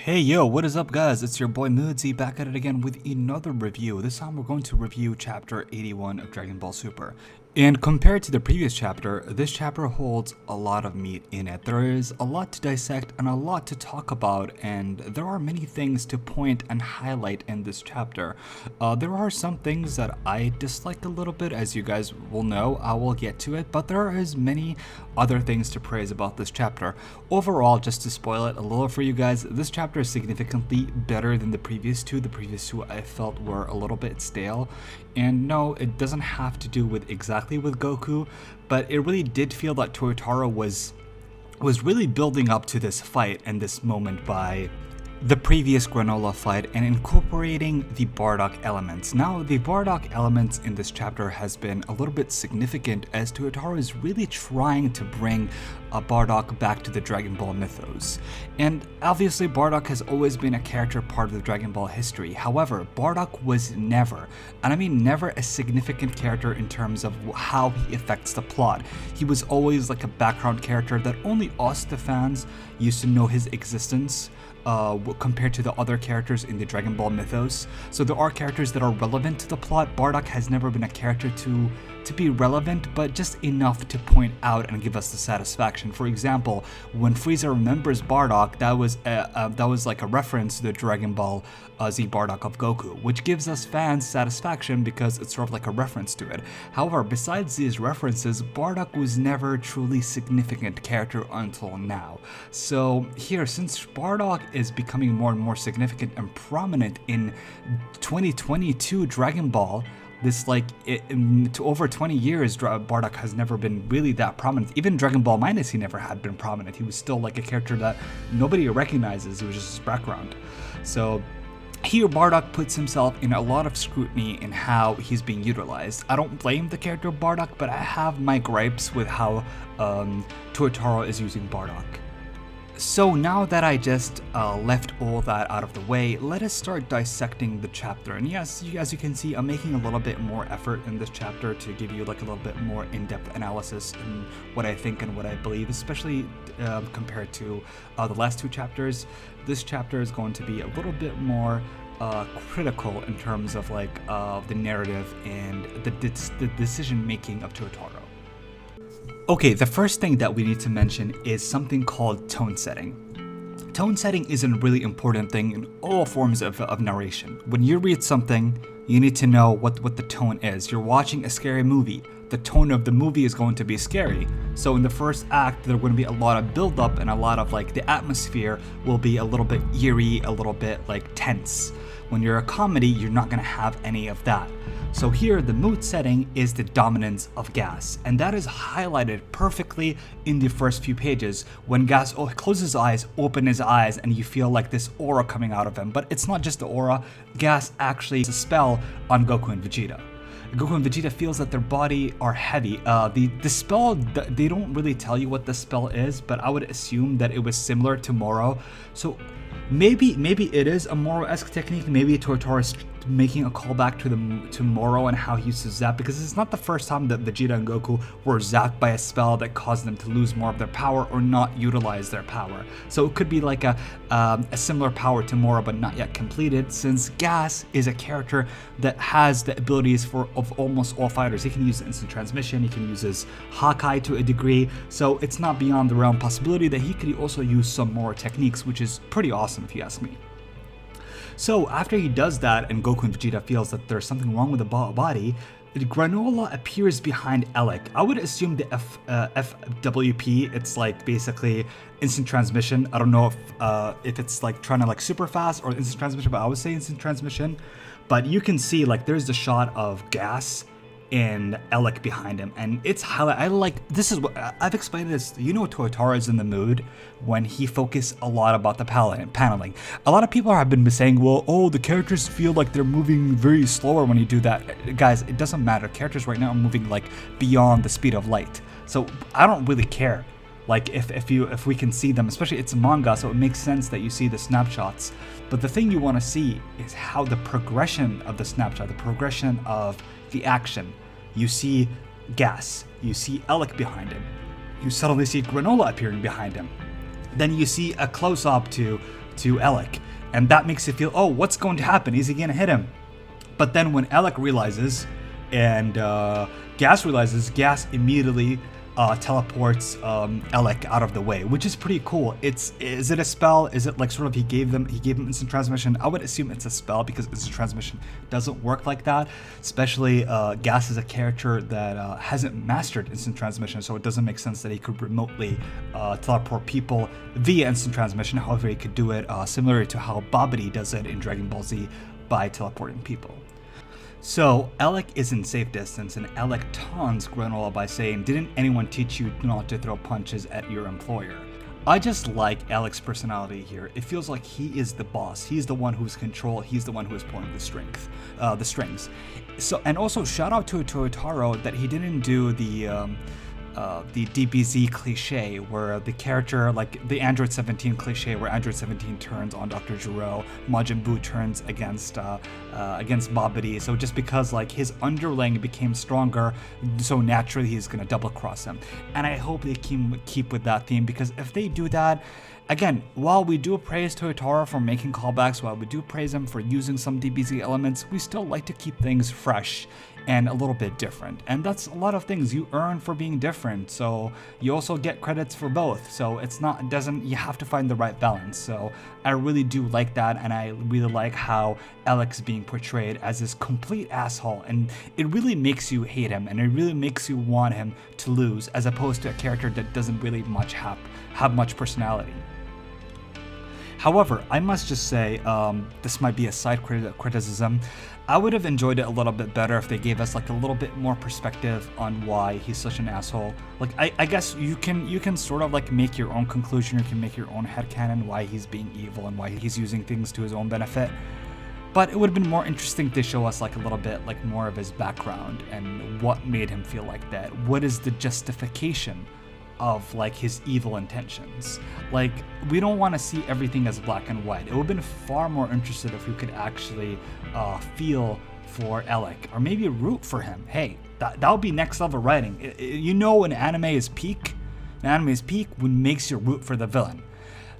Hey yo, what is up guys? It's your boy MoodZi back at it again with another review. This time we're going to review chapter 81 of Dragon Ball Super. And compared to the previous chapter, this chapter holds a lot of meat in it. There is a lot to dissect and a lot to talk about, and there are many things to point and highlight in this chapter. There are some things that I dislike a little bit, as you guys will know. I will get to it, but there is many other things to praise about this chapter. Overall, just to spoil it a little for you guys, this chapter is significantly better than the previous two. The previous two I felt were a little bit stale. And no, it doesn't have to do with exactly with Goku, but it really did feel that Toyotaro was really building up to this fight and this moment by the previous Granolah fight and incorporating the Bardock elements. Now, the Bardock elements in this chapter has been a little bit significant, as Toyotaro is really trying to bring Bardock back to the Dragon Ball mythos. And obviously Bardock has always been a character part of the Dragon Ball history. However, Bardock was never, and I mean never, a significant character in terms of how he affects the plot. He was always like a background character that only us, the fans, used to know his existence. Compared to the other characters in the Dragon Ball mythos. So there are characters that are relevant to the plot. Bardock has never been a character to be relevant, but just enough to point out and give us the satisfaction. For example, when Frieza remembers Bardock, that was like a reference to the Dragon Ball Z Bardock of Goku, which gives us fans satisfaction because it's sort of like a reference to it. However, besides these references, Bardock was never a truly significant character until now. So here, since Bardock is becoming more and more significant and prominent in 2022 Dragon Ball, to over 20 years, Bardock has never been really that prominent. Even Dragon Ball Minus, he never had been prominent. He was still like a character that nobody recognizes. It was just his background. So here, Bardock puts himself in a lot of scrutiny in how he's being utilized. I don't blame the character of Bardock, but I have my gripes with how Toyotaro is using Bardock. So now that I just left all that out of the way, let us start dissecting the chapter. And yes, as you can see, I'm making a little bit more effort in this chapter to give you like a little bit more in-depth analysis in what I think and what I believe, especially compared to the last two chapters. This chapter is going to be a little bit more critical in terms of like the narrative and the decision making of Toyotaro. Okay, the first thing that we need to mention is something called tone setting. Tone setting is a really important thing in all forms of narration. When you read something, you need to know what the tone is. You're watching a scary movie. The tone of the movie is going to be scary. So in the first act, there are going to be a lot of build-up and a lot of like the atmosphere will be a little bit eerie, a little bit like tense. When you're a comedy, you're not going to have any of that. So here, the mood setting is the dominance of Gas, and that is highlighted perfectly in the first few pages when Gas closes his eyes, opens his eyes, and you feel like this aura coming out of him. But it's not just the aura. Gas actually has a spell on Goku and Vegeta. Goku and Vegeta feels that their body are heavy. The spell, they don't really tell you what the spell is, but I would assume that it was similar to Moro. So maybe it is a Moro-esque technique. Maybe Toyotaro is making a callback to Moro and how he used to zap, because it's not the first time that Vegeta and Goku were zapped by a spell that caused them to lose more of their power or not utilize their power. So it could be like a similar power to Moro but not yet completed, since Gas is a character that has the abilities of almost all fighters. He can use instant transmission, he can use his Hakai to a degree, so it's not beyond the realm possibility that he could also use some more techniques, which is pretty awesome if you ask me. So after he does that and Goku and Vegeta feels that there's something wrong with the body, Granolah appears behind Elec. I would assume the FWP, it's like basically instant transmission. I don't know if it's like trying to like super fast or instant transmission, but I would say instant transmission. But you can see like there's the shot of Gas and Elec behind him, and it's highlight. This is what I've explained this. You know, Toyotaro is in the mood when he focuses a lot about the paneling. A lot of people have been saying, well, oh, the characters feel like they're moving very slower when you do that. Guys, it doesn't matter. Characters right now are moving like beyond the speed of light. So I don't really care. Like if we can see them, especially it's a manga, so it makes sense that you see the snapshots. But the thing you want to see is how the progression of the snapshot, the progression of the action. You see Gas, you see Elec behind him, you suddenly see Granolah appearing behind him. Then you see a close-up to to Alec. And that makes you feel, oh, what's going to happen? Is he going to hit him? But then when Alec realizes and Gas realizes, Gas immediately teleports Alec out of the way, which is pretty cool. Is it a spell? Is it like sort of he gave him instant transmission? I would assume it's a spell because instant transmission doesn't work like that. Especially Gas is a character that hasn't mastered instant transmission, so it doesn't make sense that he could remotely teleport people via instant transmission. However, he could do it similar to how Babidi does it in Dragon Ball Z by teleporting people. So Alec is in safe distance, and Alec taunts Granolah by saying, "Didn't anyone teach you not to throw punches at your employer?" I just like Alec's personality here. It feels like he is the boss. He's the one who's control. He's the one who is pulling the strings. So, and also shout out to Toyotaro that he didn't do the DBZ cliche where the character, like the Android 17 cliche where Android 17 turns on Dr. Gero, Majin Buu turns against Babidi. So just because like his underling became stronger, so naturally he's gonna double cross him. And I hope they keep with that theme, because if they do that, again, while we do praise Toyotaro for making callbacks, while we do praise him for using some DBZ elements, we still like to keep things fresh and a little bit different. And that's a lot of things you earn for being different, so you also get credits for both. So you have to find the right balance. So I really do like that, and I really like how Alec's being portrayed as this complete asshole, and it really makes you hate him, and it really makes you want him to lose, as opposed to a character that doesn't really have much personality. However, I must just say, this might be a side criticism. I would have enjoyed it a little bit better if they gave us like a little bit more perspective on why he's such an asshole. Like I guess you can sort of like make your own conclusion, you can make your own headcanon why he's being evil and why he's using things to his own benefit. But it would have been more interesting to show us like a little bit like more of his background and what made him feel like that. What is the justification of like his evil intentions? Like, we don't want to see everything as black and white. It would have been far more interested if we could actually feel for Alec, or maybe root for him. Hey, that would be next level writing. You know, an anime is peak when makes you root for the villain.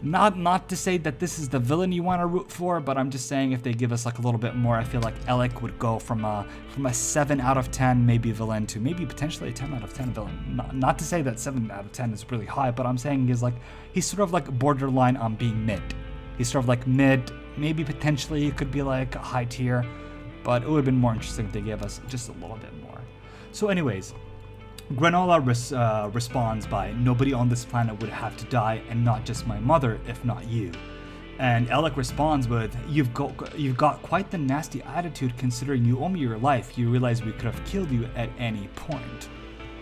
Not to say that this is the villain you want to root for, but I'm just saying if they give us like a little bit more, I feel like Alec would go from a 7 out of 10 maybe villain to maybe potentially a 10 out of 10 villain. Not to say that 7 out of 10 is really high, but I'm saying he's sort of like borderline on being mid. He's sort of like mid, maybe potentially it could be like a high tier, but it would have been more interesting if they gave us just a little bit more. So anyways, Granolah responds by, "Nobody on this planet would have to die, and not just my mother, if not you." And Alec responds with, you've got quite the nasty attitude considering you owe me your life. You realize we could have killed you at any point."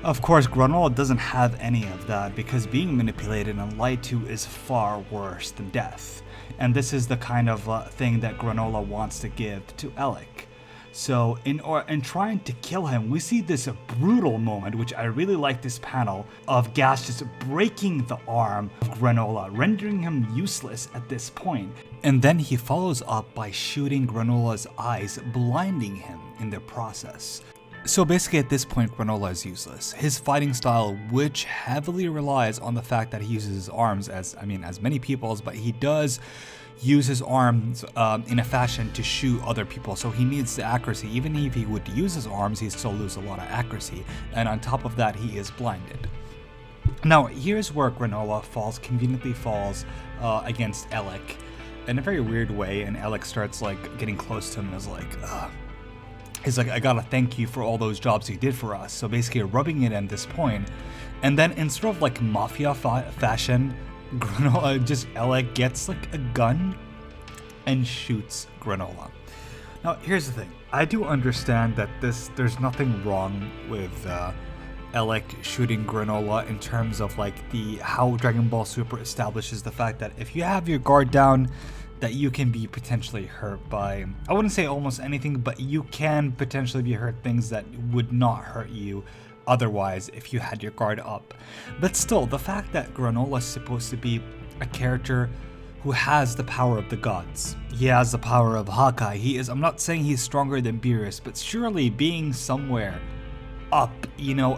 Of course, Granolah doesn't have any of that, because being manipulated and lied to is far worse than death. And this is the kind of thing that Granolah wants to give to Alec. So in trying to kill him, we see this brutal moment, which I really like this panel, of Gas just breaking the arm of Granolah, rendering him useless at this point. And then he follows up by shooting Granolah's eyes, blinding him in the process. So basically at this point, Granolah is useless. His fighting style, which heavily relies on the fact that he uses his arms, as many people's, but he does use his arms in a fashion to shoot other people, so he needs the accuracy. Even if he would use his arms, he still loses a lot of accuracy, and on top of that, he is blinded. Now, here's where Granolah conveniently falls against Alec in a very weird way, and Alec starts like getting close to him and is like, he's like, "I gotta thank you for all those jobs you did for us." So basically rubbing it in this point, and then in sort of like mafia fashion, Alec gets like a gun and shoots Granolah. Now here's the thing, I do understand that there's nothing wrong with Alec shooting Granolah in terms of like how Dragon Ball Super establishes the fact that if you have your guard down, that you can be potentially hurt by, I wouldn't say almost anything, but you can potentially be hurt things that would not hurt you otherwise if you had your guard up. But still, the fact that Granolah is supposed to be a character who has the power of the gods. He has the power of Hawkeye. I'm not saying he's stronger than Beerus, but surely being somewhere up,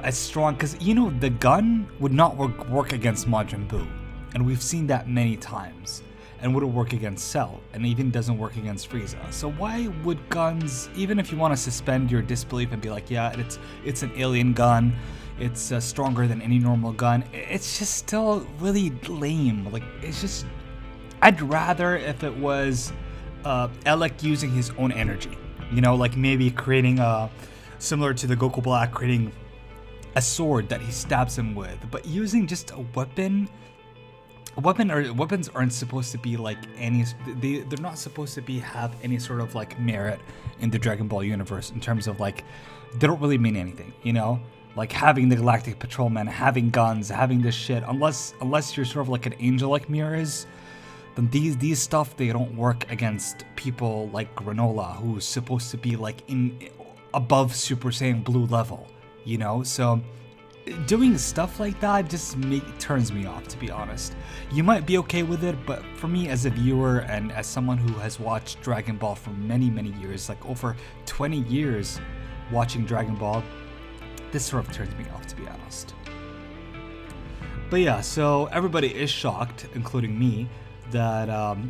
as strong, because, the gun would not work against Majin Buu. And we've seen that many times. and wouldn't work against Cell, and even doesn't work against Frieza. So why would guns, even if you want to suspend your disbelief and be like, yeah, it's an alien gun, it's stronger than any normal gun, it's just still really lame. Like, it's just, I'd rather if it was Elec using his own energy, you know, like maybe creating similar to the Goku Black, creating a sword that he stabs him with, but using just a weapons aren't supposed to be like they're not supposed to have any sort of like merit in the Dragon Ball universe in terms of like, they don't really mean anything, you know, like having the Galactic Patrolman, having guns, having this shit, unless you're sort of like an angel like Mira is, then these stuff, they don't work against people like Granolah, who's supposed to be like above Super Saiyan Blue level, you know. So doing stuff like that just turns me off, to be honest. You might be okay with it, but for me as a viewer and as someone who has watched Dragon Ball for many years, like over 20 years watching Dragon Ball, this sort of turns me off, to be honest. But yeah, so everybody is shocked, including me, that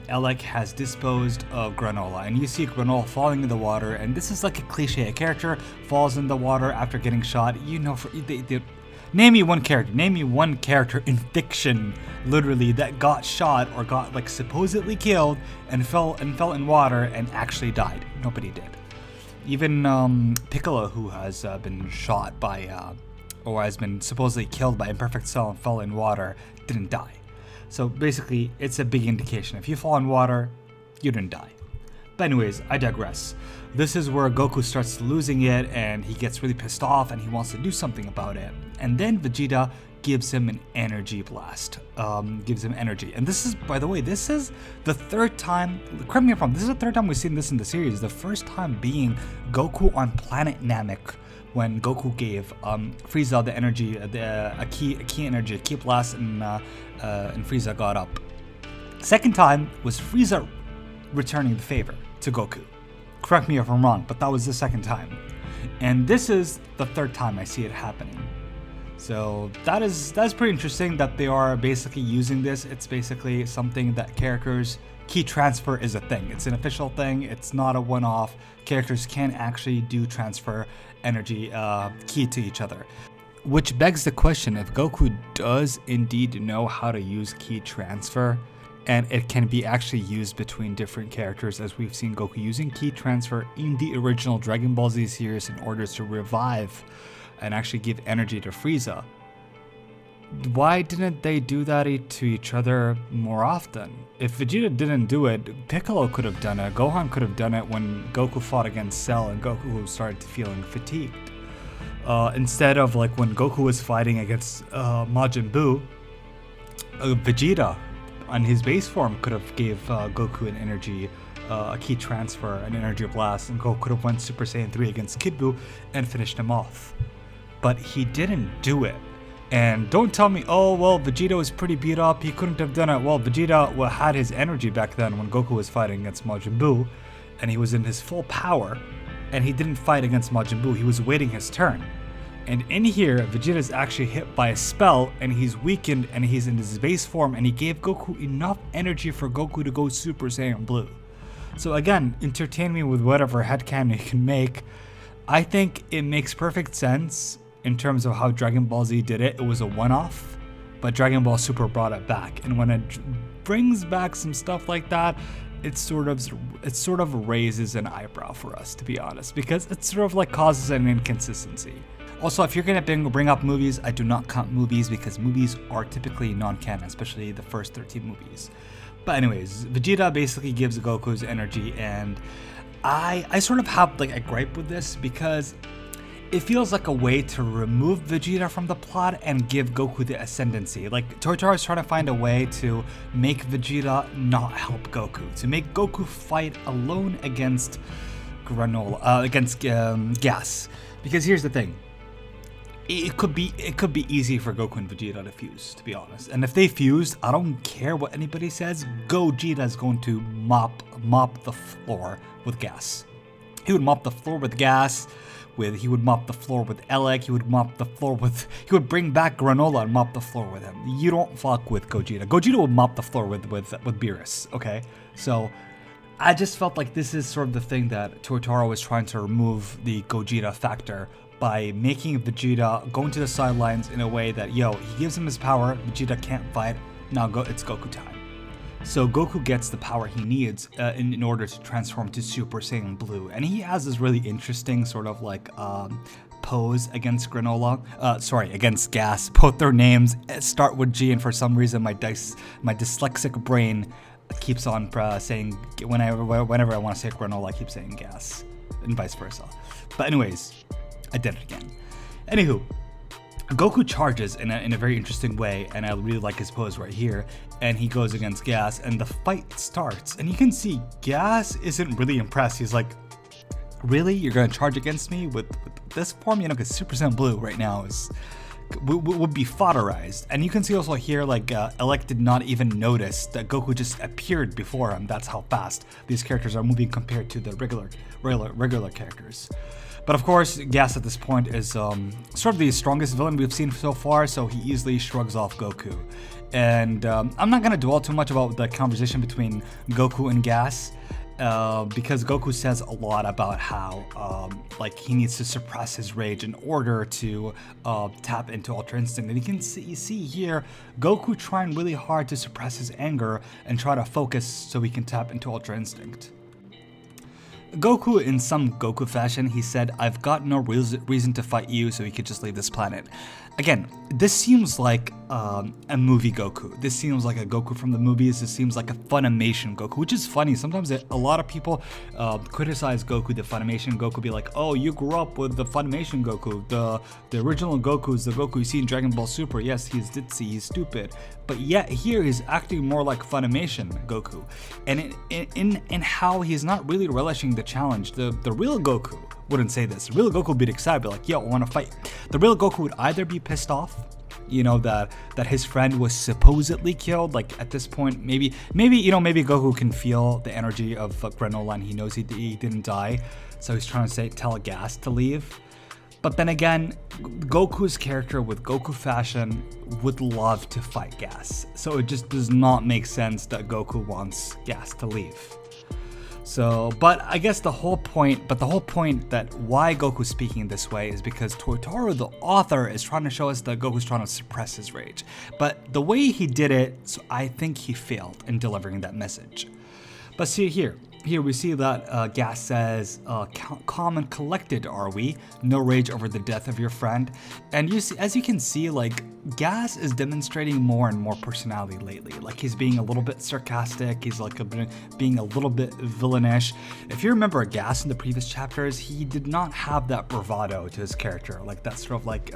Elec has disposed of Granolah, and you see Granolah falling in the water, and this is like a cliche. A character falls in the water after getting shot. You know, name me one character in fiction, literally, that got shot or got like supposedly killed and fell in water and actually died. Nobody did. Even Piccolo, who has been shot by or has been supposedly killed by Imperfect Cell and fell in water, didn't die. So basically, it's a big indication. If you fall in water, you didn't die. But anyways, I digress. This is where Goku starts losing it, and he gets really pissed off, and he wants to do something about it. And then Vegeta gives him an energy blast. Gives him energy. And this is, by the way, this is the third time, correct me if I'm wrong, this is the third time we've seen this in the series. The first time being Goku on planet Namek, when Goku gave Frieza the energy, a key energy, a key blast, and Frieza got up. Second time was Frieza returning the favor to Goku. Correct me if I'm wrong, but that was the second time. And this is the third time I see it happening. So that's pretty interesting that they are basically using this. It's basically something that characters, key transfer is a thing. It's an official thing. It's not a one-off. Characters can actually do transfer energy key to each other. Which begs the question, if Goku does indeed know how to use key transfer, and it can be actually used between different characters, as we've seen Goku using key transfer in the original Dragon Ball Z series in order to revive and actually give energy to Frieza, why didn't they do that to each other more often? If Vegeta didn't do it, Piccolo could have done it, Gohan could have done it when Goku fought against Cell and Goku started feeling fatigued. Instead of like when Goku was fighting against Majin Buu, Vegeta on his base form could have gave Goku an energy, a key transfer, an energy blast, and Goku could have went Super Saiyan 3 against Kid Buu and finished him off. But he didn't do it. And don't tell me, oh, well, Vegeta was pretty beat up, he couldn't have done it. Well, Vegeta had his energy back then when Goku was fighting against Majin Buu, and he was in his full power, and he didn't fight against Majin Buu, he was waiting his turn. And in here, Vegeta's actually hit by a spell, and he's weakened, and he's in his base form, and he gave Goku enough energy for Goku to go Super Saiyan Blue. So again, entertain me with whatever headcanon you can make. I think it makes perfect sense in terms of how Dragon Ball Z did it. It was a one-off, but Dragon Ball Super brought it back. And when it brings back some stuff like that, it sort of raises an eyebrow for us, to be honest, because it sort of like causes an inconsistency. Also, if you're gonna bring up movies, I do not count movies because movies are typically non-canon, especially the first 13 movies. But anyways, Vegeta basically gives Goku's energy, and I sort of have like a gripe with this because it feels like a way to remove Vegeta from the plot and give Goku the ascendancy. Like, Tortaro is trying to find a way to make Vegeta not help Goku, to make Goku fight alone against Granolah, against Gas. Because here's the thing. It could be easy for Goku and Vegeta to fuse, to be honest. And if they fused, I don't care what anybody says, Gogeta is going to mop the floor with Gas. He would mop the floor with Gas, he would mop the floor with Elec, he would bring back Granolah and mop the floor with him. You don't fuck with Gogeta. Gogeta would mop the floor with Beerus, okay? So I just felt like this is sort of the thing that Totoro was trying to remove the Gogeta factor by making Vegeta go into the sidelines in a way that, he gives him his power, Vegeta can't fight, now it's Goku time. So Goku gets the power he needs in order to transform to Super Saiyan Blue, and he has this really interesting sort of like pose against against Gas. Both their names start with G, and for some reason my dyslexic brain keeps on saying whenever I want to say Granolah, I keep saying Gas, and vice versa. But anyways, I did it again. Anywho, Goku charges in a very interesting way, and I really like his pose right here, and he goes against Gas, and the fight starts, and you can see Gas isn't really impressed. He's like, really? You're gonna charge against me with this form? Because Super Saiyan Blue right now would be fodderized. And you can see also here, like, Elec did not even notice that Goku just appeared before him. That's how fast these characters are moving compared to the regular characters. But of course, Gas at this point is sort of the strongest villain we've seen so far, so he easily shrugs off Goku. And I'm not going to dwell too much about the conversation between Goku and Gas, because Goku says a lot about how he needs to suppress his rage in order to tap into Ultra Instinct. And you can see here Goku trying really hard to suppress his anger and try to focus so he can tap into Ultra Instinct. Goku, in some Goku fashion, he said, "I've got no reason to fight you, so he could just leave this planet." Again, this seems like a movie Goku. This seems like a Goku from the movies. This seems like a Funimation Goku, which is funny. Sometimes a lot of people criticize Goku, the Funimation Goku, be like, "Oh, you grew up with the Funimation Goku. The original Goku is the Goku you see in Dragon Ball Super. Yes, he's ditzy, he's stupid, but yet here he's acting more like Funimation Goku, and in how he's not really relishing the challenge. The real Goku wouldn't say this. The real Goku would be excited, be like, "Yo, I want to fight." The real Goku would either be pissed off, that his friend was supposedly killed. Like at this point, maybe Goku can feel the energy of Granolah, and he knows he didn't die, so he's trying to tell Gas to leave. But then again, Goku's character with Goku fashion would love to fight Gas, so it just does not make sense that Goku wants Gas to leave. So, but I guess the whole point that why Goku's speaking this way is because Totoro, the author, is trying to show us that Goku's trying to suppress his rage. But the way he did it, so I think he failed in delivering that message. But see here we see that Gas says, "Calm and collected are we? No rage over the death of your friend." And as you can see, like, Gas is demonstrating more and more personality lately. Like, he's being a little bit sarcastic. He's like being a little bit villainish. If you remember Gas in the previous chapters, he did not have that bravado to his character, like that sort of like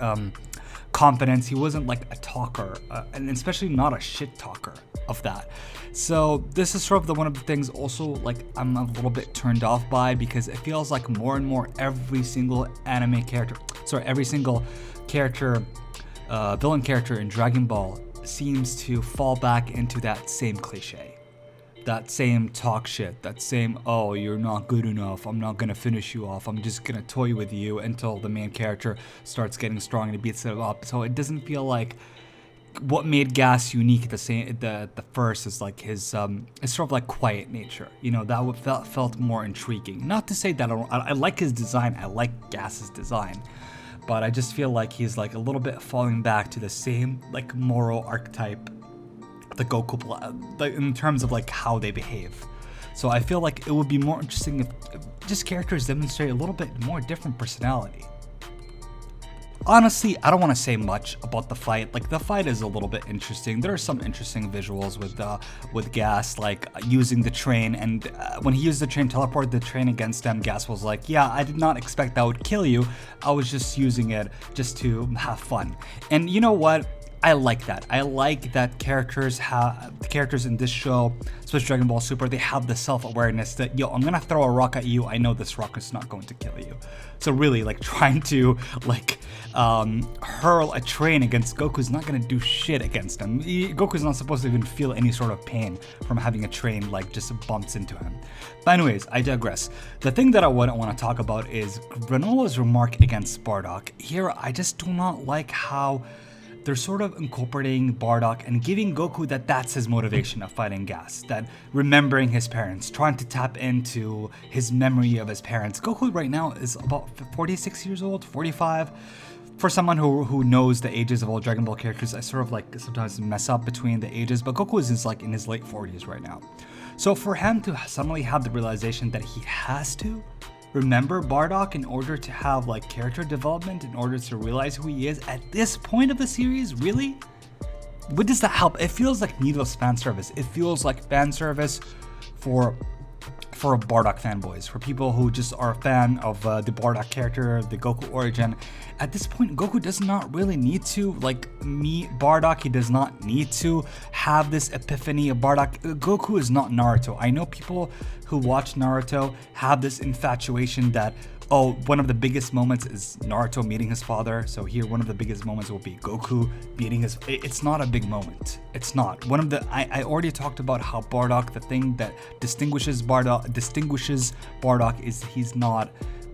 confidence. He wasn't like a talker, and especially not a shit talker of that. So this is sort of one of the things also, like, I'm a little bit turned off by, because it feels like more and more every single villain character in Dragon Ball seems to fall back into that same cliche, that same talk shit, that same, "Oh, you're not good enough, I'm not gonna finish you off, I'm just gonna toy with you," until the main character starts getting strong and he beats it up. So it doesn't feel like what made Gas unique the first is like his it's sort of like quiet nature. That felt more intriguing. Not to say that I like his design, I like Gas's design, but I just feel like he's like a little bit falling back to the same like moral archetype, the Goku, in terms of like how they behave. So I feel like it would be more interesting if just characters demonstrate a little bit more different personality. Honestly, I don't want to say much about the fight. Like, the fight is a little bit interesting. There are some interesting visuals with Gas, like using the train, and when he used the train, teleported the train against them, Gas was like, "Yeah, I did not expect that would kill you. I was just using it just to have fun." And you know what? I like that. I like that characters in this show, especially Dragon Ball Super, they have the self-awareness that, yo, I'm gonna throw a rock at you. I know this rock is not going to kill you. So really, like, trying to like hurl a train against Goku is not gonna do shit against him. Goku's not supposed to even feel any sort of pain from having a train like just bumps into him. But anyways, I digress. The thing that I want to talk about is Granola's remark against Bardock. Here, I just do not like how they're sort of incorporating Bardock and giving Goku that's his motivation of fighting Gas, that remembering his parents, trying to tap into his memory of his parents. Goku right now is about 46 years old, 45. For someone who knows the ages of all Dragon Ball characters, I sort of like sometimes mess up between the ages, but Goku is like in his late 40s right now. So for him to suddenly have the realization that he has to remember Bardock in order to have like character development, in order to realize who he is at this point of the series, really? What does that help? It feels like needless fan service. It feels like fan service for Bardock fanboys, for people who just are a fan of the Bardock character, the Goku origin. At this point, Goku does not really need to like meet Bardock. He does not need to have this epiphany of Bardock. Goku is not Naruto. I know people who watch Naruto have this infatuation that, oh, one of the biggest moments is Naruto meeting his father. So here, one of the biggest moments will be Goku meeting his. It's not a big moment. It's not. One of the. I already talked about how Bardock. The thing that distinguishes Bardock is he's not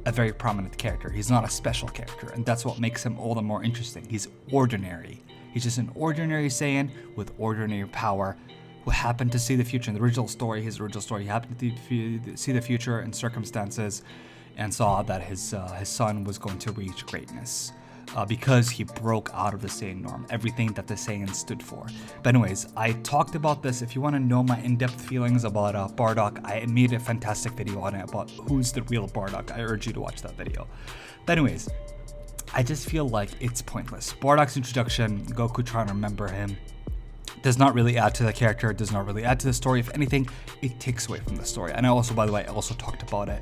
a very prominent character. He's not a special character, and that's what makes him all the more interesting. He's ordinary. He's just an ordinary Saiyan with ordinary power, who happened to see the future. In the original story, he happened to see the future in circumstances, and saw that his son was going to reach greatness because he broke out of the Saiyan norm, everything that the Saiyan stood for. But anyways, I talked about this. If you want to know my in-depth feelings about Bardock, I made a fantastic video on it about who's the real Bardock. I urge you to watch that video. But anyways, I just feel like it's pointless. Bardock's introduction, Goku trying to remember him, does not really add to the character, does not really add to the story. If anything, it takes away from the story. And I also, by the way, I also talked about it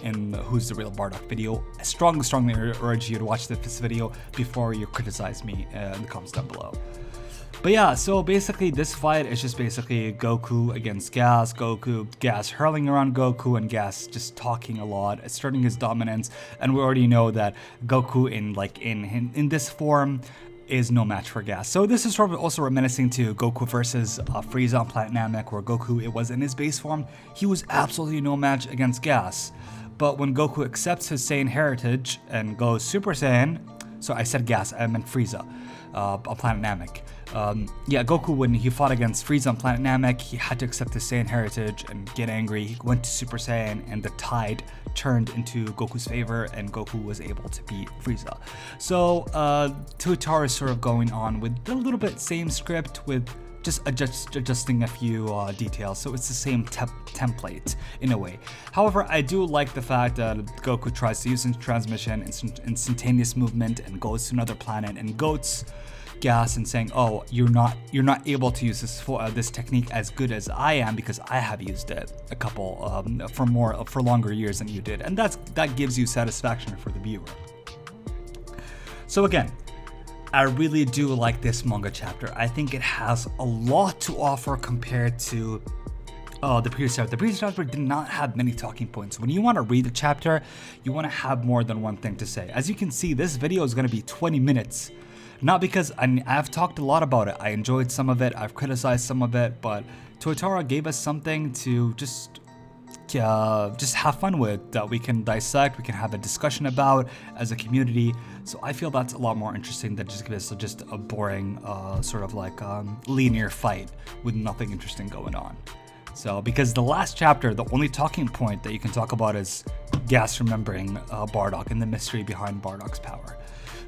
in Who's the Real Bardock video. I strongly urge you to watch this video before you criticize me in the comments down below. But yeah, so basically this fight is just basically Goku against Gas, Gas hurling around Goku, and Gas just talking a lot, asserting his dominance. And we already know that Goku in this form is no match for Gas. So this is sort of also reminiscing to Goku versus Frieza on Planet Namek, where Goku, it was in his base form, he was absolutely no match against Gas. But when Goku accepts his Saiyan heritage and goes Super Saiyan, so I said Gas, I meant Frieza on Planet Namek. Goku, when he fought against Frieza on Planet Namek, he had to accept his Saiyan heritage and get angry. He went to Super Saiyan, and the tide turned into Goku's favor, and Goku was able to beat Frieza. So Tuatara is sort of going on with a little bit same script, with just adjusting a few details, so it's the same template in a way. However, I do like the fact that Goku tries to use transmission, instantaneous movement, and goes to another planet and goats Gas and saying, "Oh, you're not able to use this technique as good as I am because I have used it a couple for longer years than you did," and that gives you satisfaction for the viewer. So again, I really do like this manga chapter. I think it has a lot to offer compared to the previous chapter. The previous chapter did not have many talking points. When you want to read the chapter, you want to have more than one thing to say. As you can see, this video is going to be 20 minutes. Not because I've talked a lot about it. I enjoyed some of it, I've criticized some of it, but Tuatara gave us something to just have fun with, that we can dissect, we can have a discussion about as a community. So I feel that's a lot more interesting than just a boring sort of like linear fight with nothing interesting going on. So because the last chapter, the only talking point that you can talk about is Gas remembering Bardock and the mystery behind Bardock's power.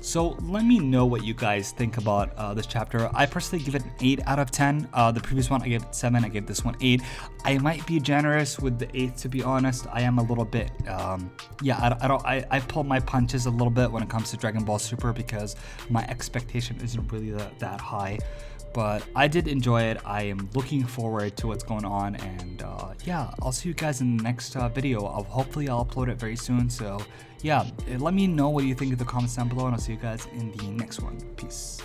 So let me know what you guys think about this chapter. I personally give it an 8 out of 10. The previous one I gave it 7, I gave this one 8. I might be generous with the 8, to be honest. I am a little bit, I pull my punches a little bit when it comes to Dragon Ball Super because my expectation isn't really that high. But I did enjoy it. I am looking forward to what's going on, and I'll see you guys in the next video. Hopefully I'll upload it very soon. So yeah, let me know what you think in the comments down below, and I'll see you guys in the next one. Peace.